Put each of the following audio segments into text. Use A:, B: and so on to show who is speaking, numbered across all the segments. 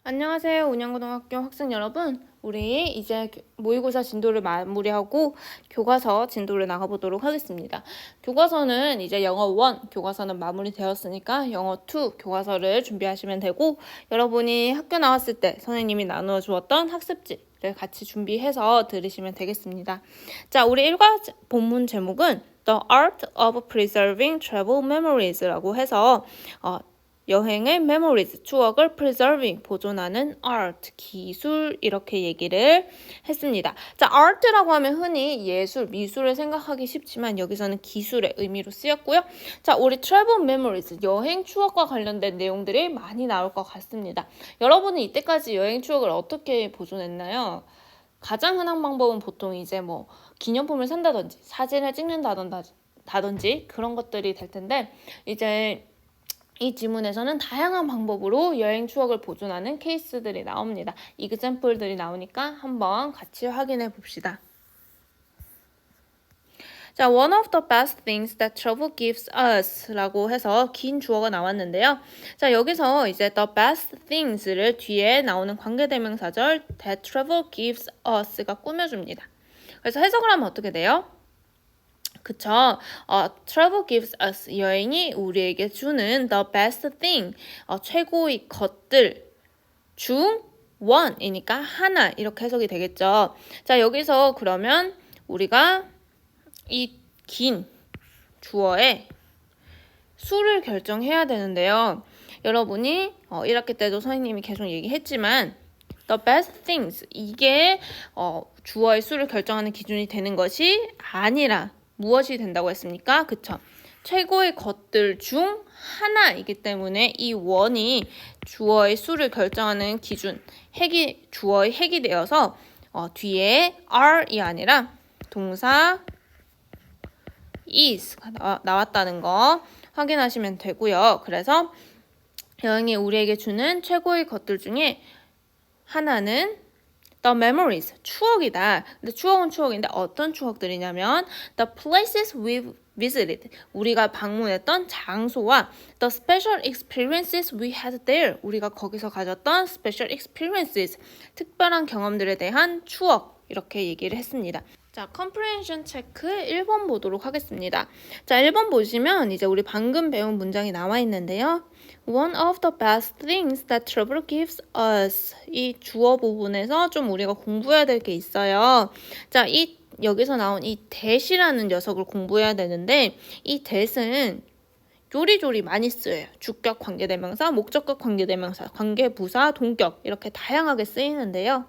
A: 안녕하세요. 운영고등학교 학생 여러분. 우리 이제 모의고사 진도를 마무리하고 교과서 진도를 나가보도록 하겠습니다. 교과서는 이제 영어 1 교과서는 마무리되었으니까 영어 2 교과서를 준비하시면 되고, 여러분이 학교 나왔을 때 선생님이 나누어 주었던 학습지를 같이 준비해서 들으시면 되겠습니다. 자, 우리 일과 본문 제목은 The Art of Preserving Travel Memories라고 해서 여행의 memories, 추억을 preserving, 보존하는 art, 기술, 이렇게 얘기를 했습니다. 자, art라고 하면 흔히 예술, 미술을 생각하기 쉽지만 여기서는 기술의 의미로 쓰였고요. 자, 우리 travel memories, 여행 추억과 관련된 내용들이 많이 나올 것 같습니다. 여러분은 이때까지 여행 추억을 어떻게 보존했나요? 가장 흔한 방법은 보통 이제 뭐 기념품을 산다든지 사진을 찍는다든지 그런 것들이 될 텐데, 이제 이 지문에서는 다양한 방법으로 여행 추억을 보존하는 케이스들이 나옵니다. example들이 나오니까 한번 같이 확인해 봅시다. 자, one of the best things that travel gives us 라고 해서 긴 주어가 나왔는데요. 자, 여기서 이제 the best things를 뒤에 나오는 관계대명사절 that travel gives us가 꾸며줍니다. 그래서 해석을 하면 어떻게 돼요? 그쵸. travel gives us, 여행이 우리에게 주는 the best thing, 최고의 것들 중 one이니까 하나, 이렇게 해석이 되겠죠. 자, 여기서 그러면 우리가 이 긴 주어의 수를 결정해야 되는데요. 여러분이 1학기 때도 선생님이 계속 얘기했지만 the best things, 이게 주어의 수를 결정하는 기준이 되는 것이 아니라 무엇이 된다고 했습니까? 그쵸? 최고의 것들 중 하나이기 때문에 이 원이 주어의 수를 결정하는 기준, 주어의 핵이 되어서 뒤에 are이 아니라 동사 is가 나왔다는 거 확인하시면 되고요. 그래서 여행이 우리에게 주는 최고의 것들 중에 하나는 the memories, 추억이다. 근데 추억은 추억인데 어떤 추억들이냐면 the places we've visited, 우리가 방문했던 장소와 the special experiences we had there, 우리가 거기서 가졌던 special experiences, 특별한 경험들에 대한 추억, 이렇게 얘기를 했습니다. 자, comprehension 체크 1번 보도록 하겠습니다. 자, 1번 보시면 이제 우리 방금 배운 문장이 나와 있는데요. One of the best things that travel gives us, 이 주어 부분에서 좀 우리가 공부해야 될 게 있어요. 자, 여기서 나온 이 that이라는 녀석을 공부해야 되는데, 이 that은 요리조리 많이 쓰여요. 주격 관계대명사, 목적격 관계대명사, 관계부사, 동격, 이렇게 다양하게 쓰이는데요.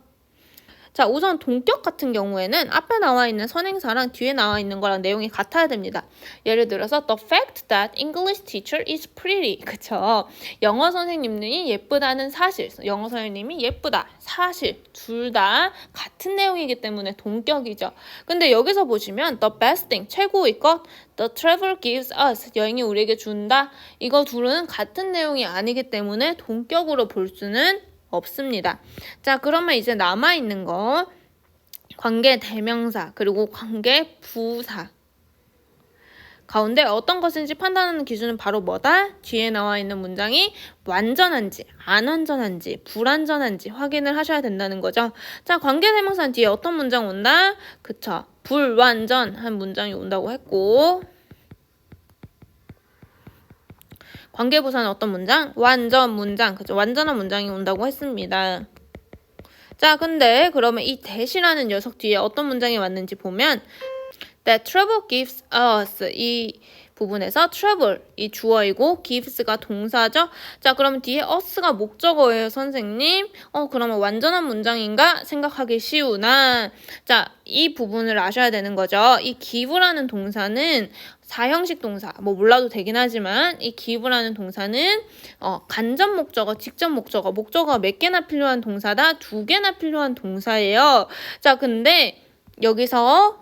A: 자, 우선 동격 같은 경우에는 앞에 나와 있는 선행사랑 뒤에 나와 있는 거랑 내용이 같아야 됩니다. 예를 들어서 the fact that English teacher is pretty, 그쵸? 영어 선생님이 예쁘다는 사실, 영어 선생님이 예쁘다, 사실, 둘 다 같은 내용이기 때문에 동격이죠. 근데 여기서 보시면 the best thing, 최고의 것, the travel gives us, 여행이 우리에게 준다, 이거 둘은 같은 내용이 아니기 때문에 동격으로 볼 수는 없습니다. 자, 그러면 이제 남아있는 거 관계 대명사 그리고 관계 부사 가운데 어떤 것인지 판단하는 기준은 바로 뭐다? 뒤에 나와 있는 문장이 완전한지 안 완전한지 불완전한지 확인을 하셔야 된다는 거죠. 자, 관계 대명사 뒤에 어떤 문장 온다? 그쵸, 불완전한 문장이 온다고 했고, 관계부사는 어떤 문장? 완전 문장, 그죠? 완전한 문장이 온다고 했습니다. 자, 근데 그러면 이 that이라는 녀석 뒤에 어떤 문장이 왔는지 보면 that travel gives us, 이 부분에서 travel, 이 주어이고 gives가 동사죠. 자, 그러면 뒤에 us가 목적어예요, 선생님. 그러면 완전한 문장인가 생각하기 쉬우나, 자, 이 부분을 아셔야 되는 거죠. 이 give라는 동사는 사형식 동사, 뭐 몰라도 되긴 하지만 이 give라는 동사는 간접 목적어, 직접 목적어, 목적어가 몇 개나 필요한 동사다? 2개나 필요한 동사예요. 자, 근데 여기서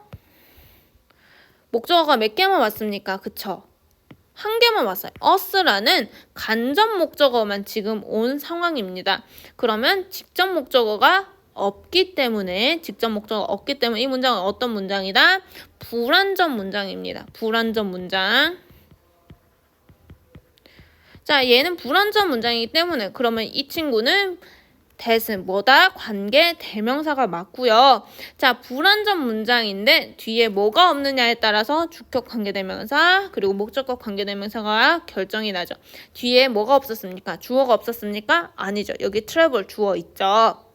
A: 목적어가 몇 개만 왔습니까? 그쵸? 한 개만 왔어요. us라는 간접 목적어만 지금 온 상황입니다. 그러면 직접 목적어가 없기 때문에 이 문장은 어떤 문장이다? 불완전 문장입니다. 불완전 문장. 자, 얘는 불완전 문장이기 때문에 그러면 이 친구는 that은 뭐다? 관계 대명사가 맞고요. 자, 불완전 문장인데 뒤에 뭐가 없느냐에 따라서 주격 관계대명사 그리고 목적격 관계대명사가 결정이 나죠. 뒤에 뭐가 없었습니까? 주어가 없었습니까? 아니죠. 여기 travel 주어 있죠.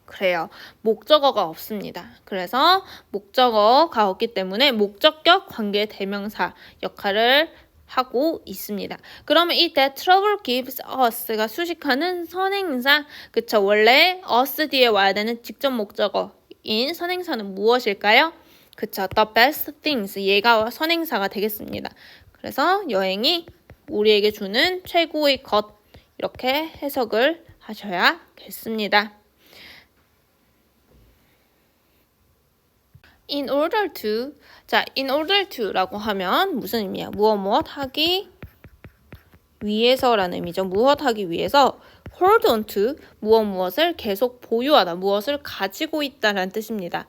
A: 그래요. 목적어가 없습니다. 그래서 목적어가 없기 때문에 목적격 관계대명사 역할을 하고 있습니다. 그러면 이 that trouble gives us가 수식하는 선행사, 그쵸? 원래 us 뒤에 와야 되는 직접 목적어인 선행사는 무엇일까요? 그쵸? The best things, 얘가 선행사가 되겠습니다. 그래서 여행이 우리에게 주는 최고의 것, 이렇게 해석을 하셔야겠습니다. In order to, 자, in order to라고 하면 무슨 의미야? 무엇 하기 위해서라는 의미죠. 무엇 하기 위해서 hold on to, 무엇을 계속 보유하다, 무엇을 가지고 있다라는 뜻입니다.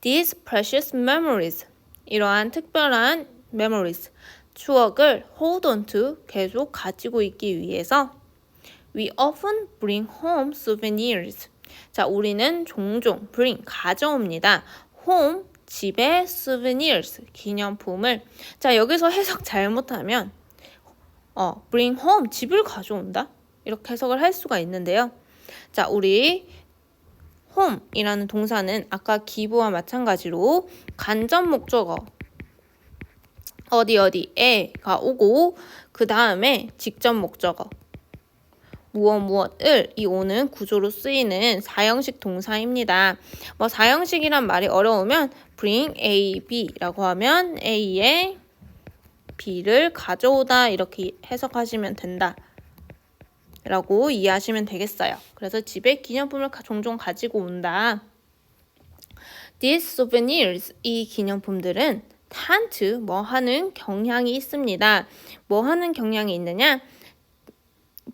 A: These precious memories, 이러한 특별한 memories, 추억을 hold on to, 계속 가지고 있기 위해서 We often bring home souvenirs. 자, 우리는 종종 bring, 가져옵니다. home, 집에 souvenirs, 기념품을. 자, 여기서 해석 잘못하면 bring home, 집을 가져온다? 이렇게 해석을 할 수가 있는데요. 자, 우리 home이라는 동사는 아까 give와 마찬가지로 간접 목적어 어디에가 오고 그 다음에 직접 목적어 무엇을 이 오는 구조로 쓰이는 사형식 동사입니다. 뭐 사형식이란 말이 어려우면 bring A, B라고 하면 A에 B를 가져오다 이렇게 해석하시면 된다 라고 이해하시면 되겠어요. 그래서 집에 기념품을 종종 가지고 온다. These souvenirs, 이 기념품들은 tend to 뭐 하는 경향이 있습니다. 뭐 하는 경향이 있느냐?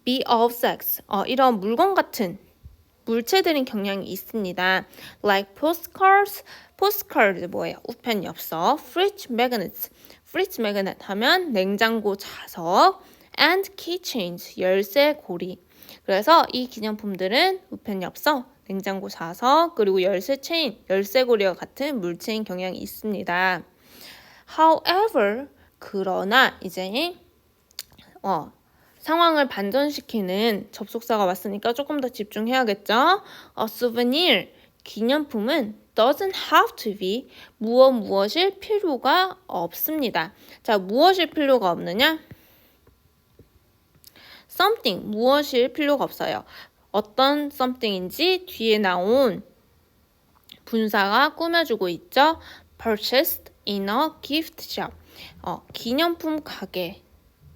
A: be of sex, 이런 물건 같은 물체들인 경향이 있습니다. Like postcards, postcard 뭐예요? 우편 엽서. fridge magnets, fridge magnet 하면 냉장고 자석. and keychains, 열쇠 고리. 그래서 이 기념품들은 우편 엽서, 냉장고 자석, 그리고 열쇠 체인, 열쇠 고리와 같은 물체인 경향이 있습니다. However, 그러나 이제 상황을 반전시키는 접속사가 왔으니까 조금 더 집중해야겠죠? A souvenir, 기념품은 doesn't have to be 무엇일 필요가 없습니다. 자, 무엇일 필요가 없느냐? something, 무엇일 필요가 없어요. 어떤 something인지 뒤에 나온 분사가 꾸며주고 있죠? Purchased in a gift shop, 기념품 가게,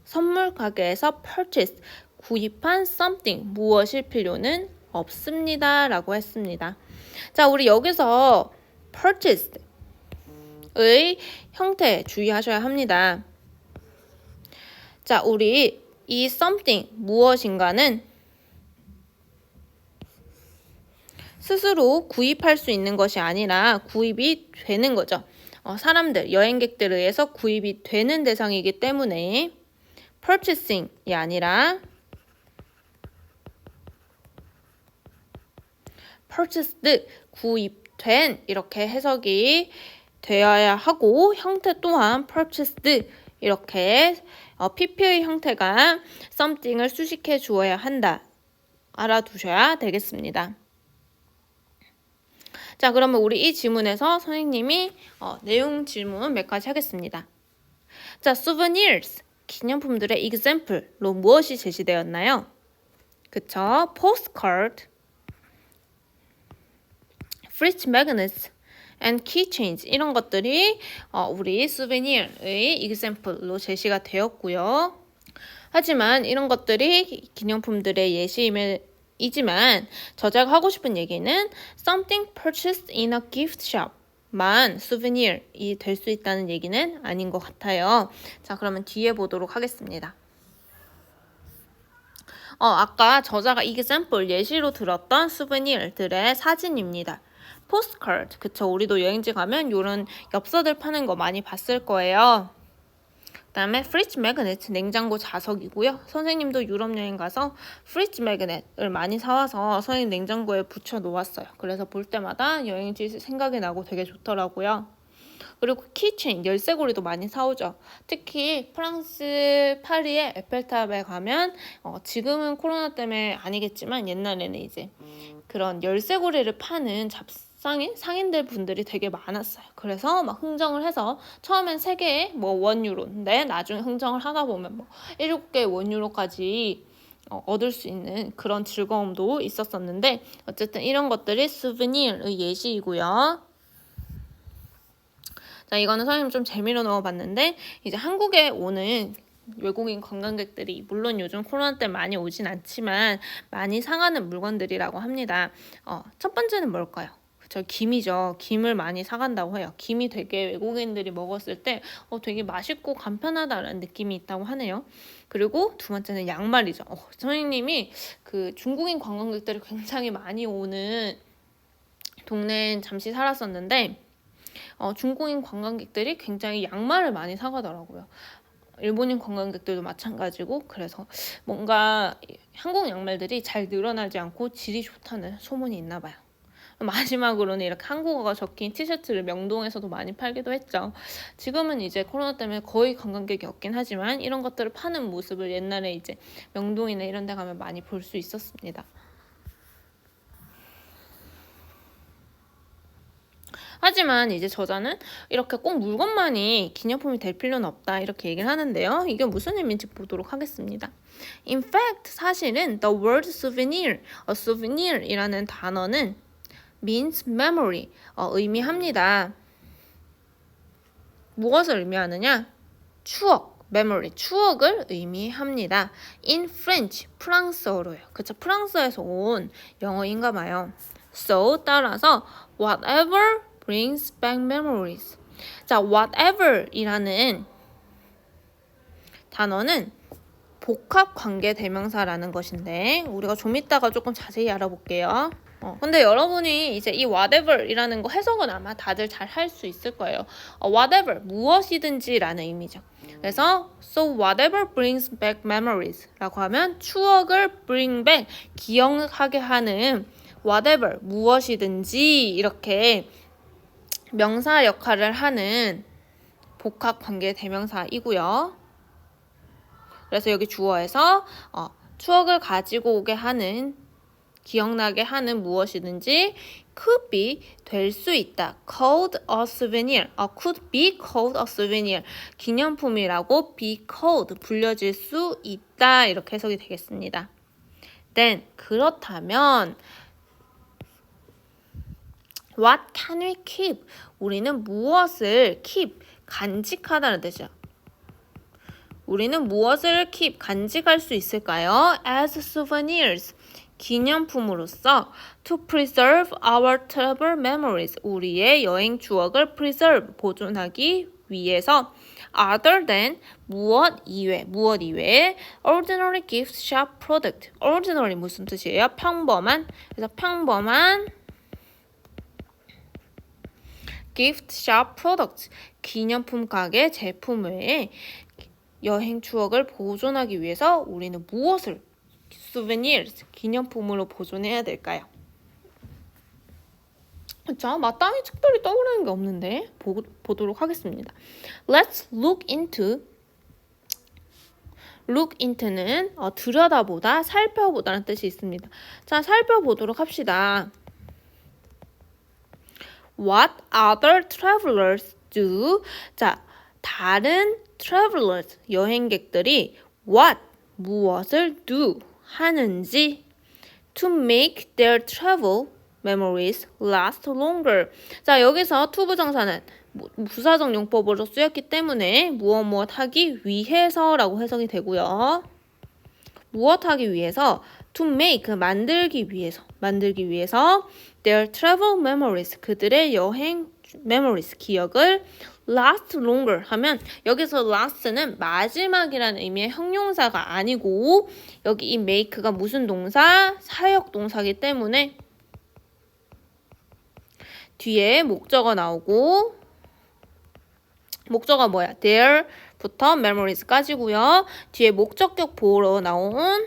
A: 선물 가게에서 purchase, 구입한 something, 무엇일 필요는 없습니다 라고 했습니다. 자, 우리 여기서 purchased의 형태 주의하셔야 합니다. 자, 우리 이 something, 무엇인가는 스스로 구입할 수 있는 것이 아니라 구입이 되는 거죠. 사람들, 여행객들에 의해서 구입이 되는 대상이기 때문에 purchasing이 아니라 purchased, 구입된 이렇게 해석이 되어야 하고 형태 또한 purchased 이렇게 PP의 형태가 something을 수식해 주어야 한다. 알아두셔야 되겠습니다. 자, 그러면 우리 이 지문에서 선생님이 내용 질문 몇 가지 하겠습니다. 자, souvenirs, 기념품들의 example로 무엇이 제시되었나요? 그쵸? postcard, fridge magnets, and keychains 이런 것들이 우리 souvenir의 example로 제시가 되었고요. 하지만 이런 것들이 기념품들의 예시이지만 저자가 하고 싶은 얘기는 something purchased in a gift shop 만 souvenir이 될 수 있다는 얘기는 아닌 것 같아요. 자, 그러면 뒤에 보도록 하겠습니다. 아까 저자가 example 예시로 들었던 souvenir들의 사진입니다. postcard, 그쵸? 우리도 여행지 가면 이런 엽서들 파는 거 많이 봤을 거예요. 그다음에 fridge magnet, 냉장고 자석이고요. 선생님도 유럽 여행 가서 fridge magnet을 많이 사와서 선생님 냉장고에 붙여 놓았어요. 그래서 볼 때마다 여행지 생각이 나고 되게 좋더라고요. 그리고 키체인, 열쇠고리도 많이 사오죠. 특히 프랑스 파리의 에펠탑에 가면 지금은 코로나 때문에 아니겠지만 옛날에는 이제 그런 열쇠고리를 파는 상인들 분들이 되게 많았어요. 그래서 막 흥정을 해서 처음엔 3개의 뭐 원유로인데 나중에 흥정을 하다 보면 뭐 7개의 원유로까지 얻을 수 있는 그런 즐거움도 있었었는데 어쨌든 이런 것들이 수브니르의 예시이고요. 자, 이거는 선생님 좀 재미로 넣어봤는데 이제 한국에 오는 외국인 관광객들이 물론 요즘 코로나 때문에 많이 오진 않지만 많이 사가는 물건들이라고 합니다. 첫 번째는 뭘까요? 저 김이죠. 김을 많이 사간다고 해요. 김이 되게 외국인들이 먹었을 때 되게 맛있고 간편하다라는 느낌이 있다고 하네요. 그리고 두 번째는 양말이죠. 선생님이 그 중국인 관광객들이 굉장히 많이 오는 동네에 잠시 살았었는데 중국인 관광객들이 굉장히 양말을 많이 사가더라고요. 일본인 관광객들도 마찬가지고 그래서 뭔가 한국 양말들이 잘 늘어나지 않고 질이 좋다는 소문이 있나 봐요. 마지막으로는 이렇게 한국어가 적힌 티셔츠를 명동에서도 많이 팔기도 했죠. 지금은 이제 코로나 때문에 거의 관광객이 없긴 하지만 이런 것들을 파는 모습을 옛날에 이제 명동이나 이런 데 가면 많이 볼 수 있었습니다. 하지만 이제 저자는 이렇게 꼭 물건만이 기념품이 될 필요는 없다 이렇게 얘기를 하는데요. 이게 무슨 의미인지 보도록 하겠습니다. In fact, 사실은 the word souvenir, souvenir이라는 단어는 means memory, 의미합니다. 무엇을 의미하느냐? 추억, memory, 추억을 의미합니다. In French, 프랑스어로요. 그쵸? 프랑스에서 온 영어인가 봐요. So, 따라서 whatever brings back memories. 자, whatever이라는 단어는 복합 관계 대명사라는 것인데 우리가 좀 이따가 조금 자세히 알아볼게요. 근데 여러분이 이제 이 whatever이라는 거 해석은 아마 다들 잘 할 수 있을 거예요. whatever, 무엇이든지라는 의미죠. 그래서 so whatever brings back memories 라고 하면 추억을 bring back, 기억하게 하는 whatever, 무엇이든지 이렇게 명사 역할을 하는 복합 관계 대명사이고요. 그래서 여기 주어에서 추억을 가지고 오게 하는, 기억나게 하는 무엇이든지 could be, 될 수 있다. called a souvenir. could be called a souvenir. 기념품이라고 be called, 불려질 수 있다. 이렇게 해석이 되겠습니다. Then, 그렇다면 What can we keep? 우리는 무엇을 keep, 간직하다는 뜻이죠. 우리는 무엇을 keep, 간직할 수 있을까요? As souvenirs, 기념품으로서 to preserve our travel memories, 우리의 여행 추억을 preserve, 보존하기 위해서 other than, 무엇 이외, ordinary gift shop product, ordinary 무슨 뜻이에요? 평범한, 그래서 평범한 gift shop product, 기념품 가게 제품 외에 여행 추억을 보존하기 위해서 우리는 무엇을 souvenirs, 기념품으로 보존해야 될까요? 자, 마땅히 특별히 떠오르는 게 없는데 보도록 하겠습니다. Let's look into는 들여다보다, 살펴보다는 뜻이 있습니다. 자, 살펴보도록 합시다. What other travelers do? 자, 다른 travelers, 여행객들이 what, 무엇을 do, 하는지 to make their travel memories last longer. 자, 여기서 to 부정사는 부사적 용법으로 쓰였기 때문에 무엇 하기 위해서라고 해석이 되고요. 무엇 하기 위해서 to make, 만들기 위해서 their travel memories, 그들의 여행 memories, 기억을 last longer 하면 여기서 last는 마지막이라는 의미의 형용사가 아니고 여기 이 make가 무슨 동사? 사역 동사이기 때문에 뒤에 목적어 나오고 목적어 뭐야? Their 부터 memories까지고요. 뒤에 목적격 보호로 나온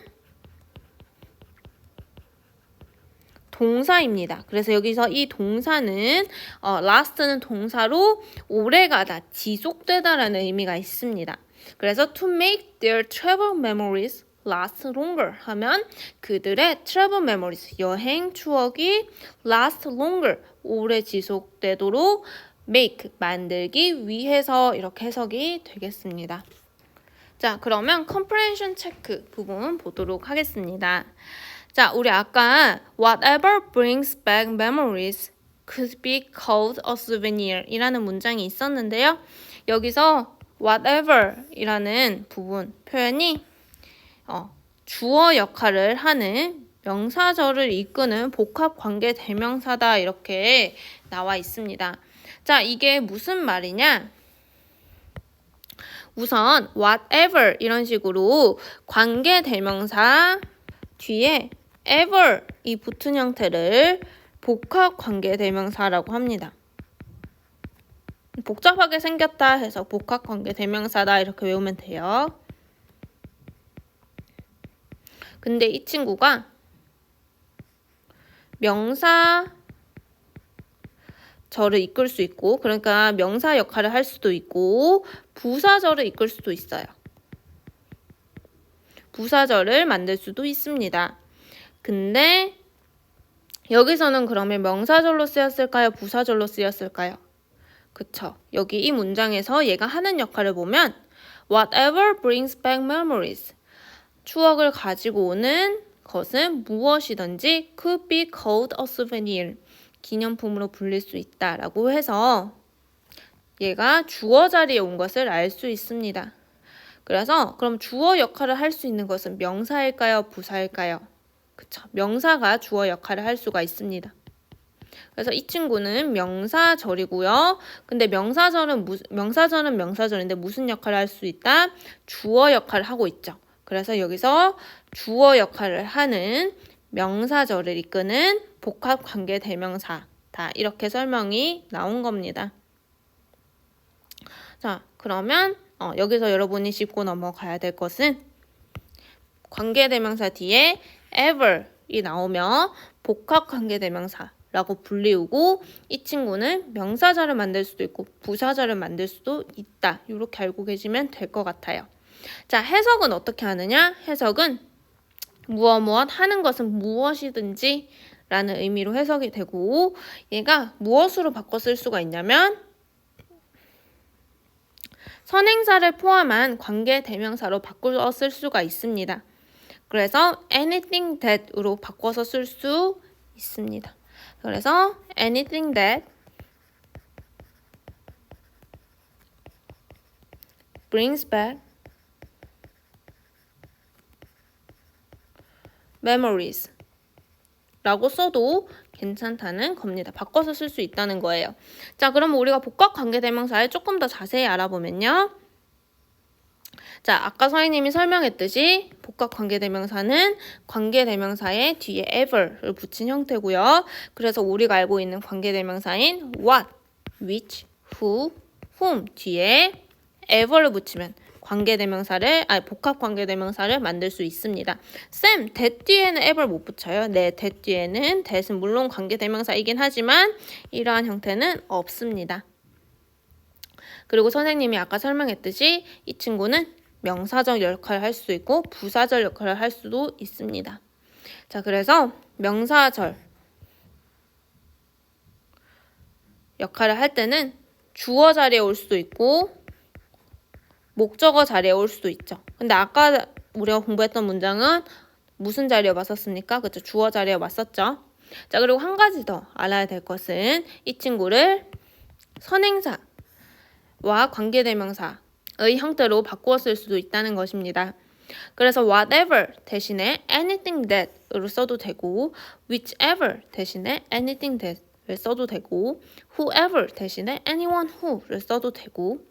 A: 동사입니다. 그래서 여기서 이 동사는 last는 동사로 오래가다, 지속되다라는 의미가 있습니다. 그래서 to make their travel memories last longer 하면 그들의 travel memories, 여행 추억이 last longer, 오래 지속되도록 make, 만들기 위해서 이렇게 해석이 되겠습니다. 자, 그러면 comprehension check 부분 보도록 하겠습니다. 자, 우리 아까 whatever brings back memories could be called a souvenir 이라는 문장이 있었는데요. 여기서 whatever 이라는 부분 표현이 주어 역할을 하는 명사절을 이끄는 복합 관계 대명사다 이렇게 나와 있습니다. 자, 이게 무슨 말이냐? 우선 whatever 이런 식으로 관계 대명사 뒤에 ever 이 붙은 형태를 복합 관계 대명사라고 합니다. 복잡하게 생겼다 해서 복합 관계 대명사다 이렇게 외우면 돼요. 근데 이 친구가 명사절을 이끌 수 있고, 그러니까 명사 역할을 할 수도 있고 부사절을 이끌 수도 있어요. 부사절을 만들 수도 있습니다. 근데 여기서는 그러면 명사절로 쓰였을까요? 부사절로 쓰였을까요? 그쵸. 여기 이 문장에서 얘가 하는 역할을 보면 whatever brings back memories, 추억을 가지고 오는 것은 무엇이든지 could be called a souvenir, 기념품으로 불릴 수 있다라고 해서 얘가 주어 자리에 온 것을 알 수 있습니다. 그래서 그럼 주어 역할을 할 수 있는 것은 명사일까요? 부사일까요? 그쵸. 명사가 주어 역할을 할 수가 있습니다. 그래서 이 친구는 명사절이고요. 근데 명사절은 명사절인데 무슨 역할을 할 수 있다? 주어 역할을 하고 있죠. 그래서 여기서 주어 역할을 하는 명사절을 이끄는 복합 관계 대명사다. 이렇게 설명이 나온 겁니다. 자, 그러면 여기서 여러분이 짚고 넘어가야 될 것은 관계 대명사 뒤에 ever이 나오면 복합 관계 대명사라고 불리우고 이 친구는 명사절을 만들 수도 있고 부사절을 만들 수도 있다. 이렇게 알고 계시면 될 것 같아요. 자, 해석은 어떻게 하느냐? 해석은 무엇 하는 것은 무엇이든지 라는 의미로 해석이 되고 얘가 무엇으로 바꿔 쓸 수가 있냐면 선행사를 포함한 관계 대명사로 바꾸어 쓸 수가 있습니다. 그래서 anything that으로 바꿔서 쓸 수 있습니다. 그래서 anything that brings back memories 라고 써도 괜찮다는 겁니다. 바꿔서 쓸 수 있다는 거예요. 자, 그럼 우리가 복합 관계대명사를 조금 더 자세히 알아보면요. 자, 아까 선생님이 설명했듯이 복합 관계대명사는 관계대명사의 뒤에 ever를 붙인 형태고요. 그래서 우리가 알고 있는 관계대명사인 what, which, who, whom 뒤에 ever를 붙이면 복합 관계대명사를 만들 수 있습니다. 쌤, that 뒤에는 ever 못 붙여요. 네, that 뒤에는 that은 물론 관계대명사이긴 하지만 이러한 형태는 없습니다. 그리고 선생님이 아까 설명했듯이 이 친구는 명사절 역할을 할 수도 있고 부사절 역할을 할 수도 있습니다. 자, 그래서 명사절 역할을 할 때는 주어 자리에 올 수도 있고 목적어 자리에 올 수도 있죠. 근데 아까 우리가 공부했던 문장은 무슨 자리에 왔었습니까? 그쵸? 주어 자리에 왔었죠. 자, 그리고 한 가지 더 알아야 될 것은 이 친구를 선행사와 관계대명사의 형태로 바꾸어 쓸 수도 있다는 것입니다. 그래서 whatever 대신에 anything that으로 써도 되고 whichever 대신에 anything that을 써도 되고 whoever 대신에 anyone who를 써도 되고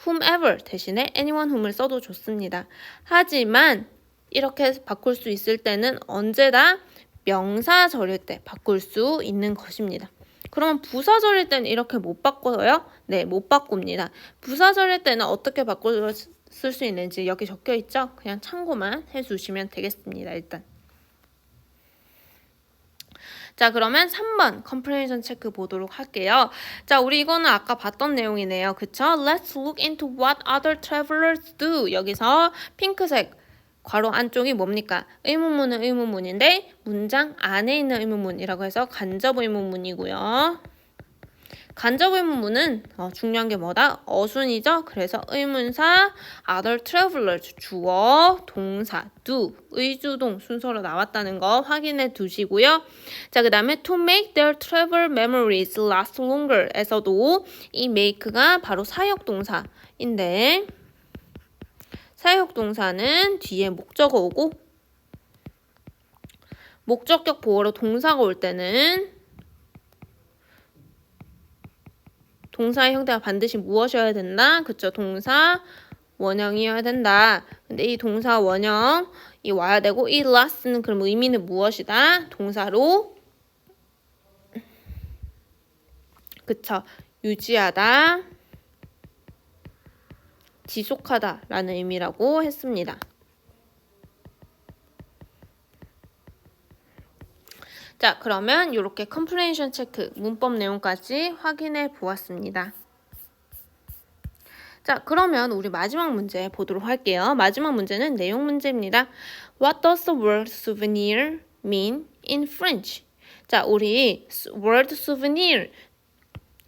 A: whomever 대신에 anyone whom을 써도 좋습니다. 하지만 이렇게 바꿀 수 있을 때는 언제나 명사절일 때 바꿀 수 있는 것입니다. 그러면 부사절일 때는 이렇게 못 바꿔요? 네, 못 바꿉니다. 부사절일 때는 어떻게 바꿀 쓸 수 있는지 여기 적혀 있죠? 그냥 참고만 해주시면 되겠습니다. 일단. 자, 그러면 3번 comprehension 체크 보도록 할게요. 자, 우리 이거는 아까 봤던 내용이네요. 그쵸? Let's look into what other travelers do. 여기서 핑크색 괄호 안쪽이 뭡니까? 의문문은 의문문인데 문장 안에 있는 의문문이라고 해서 간접 의문문이고요. 간접 의문문은 중요한 게 뭐다? 어순이죠. 그래서 의문사 other travelers 주어, 동사 do, 의주동 순서로 나왔다는 거 확인해 두시고요. 자, 그 다음에 to make their travel memories last longer 에서도 이 make가 바로 사역동사인데 사역동사는 뒤에 목적어 오고 목적격 보어로 동사가 올 때는 동사의 형태가 반드시 무엇이어야 된다? 그쵸? 동사 원형이어야 된다. 근데 이 동사 원형이 와야 되고 이 last는 그럼 의미는 무엇이다? 동사로 그쵸? 유지하다, 지속하다 라는 의미라고 했습니다. 자, 그러면 이렇게 comprehension 체크, 문법 내용까지 확인해 보았습니다. 자, 그러면 우리 마지막 문제 보도록 할게요. 마지막 문제는 내용 문제입니다. What does the word souvenir mean in French? 자, 우리 word souvenir,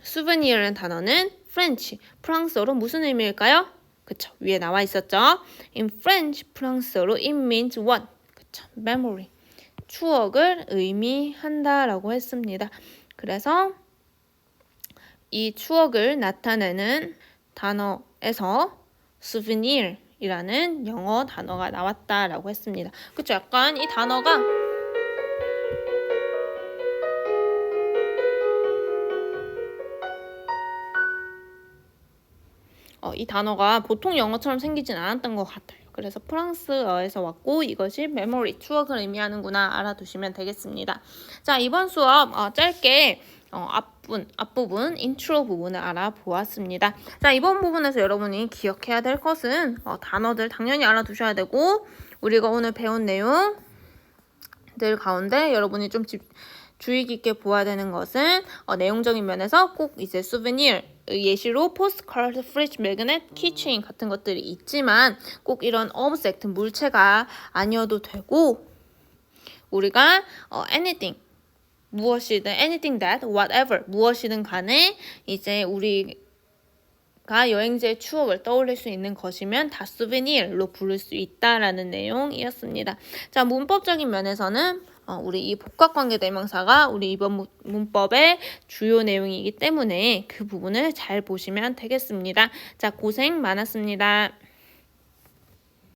A: souvenir라는 단어는 French, 프랑스어로 무슨 의미일까요? 그쵸, 위에 나와 있었죠. In French, 프랑스어로 it means what? 그쵸, memory. 추억을 의미한다라고 했습니다. 그래서 이 추억을 나타내는 단어에서 souvenir이라는 영어 단어가 나왔다라고 했습니다. 그쵸? 약간 이 단어가 이 단어가 보통 영어처럼 생기진 않았던 것 같아요. 그래서 프랑스어에서 왔고 이것이 memory, 추억을 의미하는구나 알아두시면 되겠습니다. 자, 이번 수업 짧게 앞부분 인트로 부분을 알아보았습니다. 자, 이번 부분에서 여러분이 기억해야 될 것은 단어들 당연히 알아두셔야 되고 우리가 오늘 배운 내용들 가운데 여러분이 좀 주의 깊게 보아야 되는 것은 내용적인 면에서 꼭 이제 souvenir 예시로 포스트카드, 프리지 매그넷, 키체인 같은 것들이 있지만 꼭 이런 오브젝트 물체가 아니어도 되고 우리가 anything 무엇이든 anything that whatever 무엇이든 간에 이제 우리가 여행지의 추억을 떠올릴 수 있는 것이면 다 souvenir로 부를 수 있다라는 내용이었습니다. 자, 문법적인 면에서는 우리 이 복합관계대명사가 우리 이번 문법의 주요 내용이기 때문에 그 부분을 잘 보시면 되겠습니다. 자, 고생 많았습니다.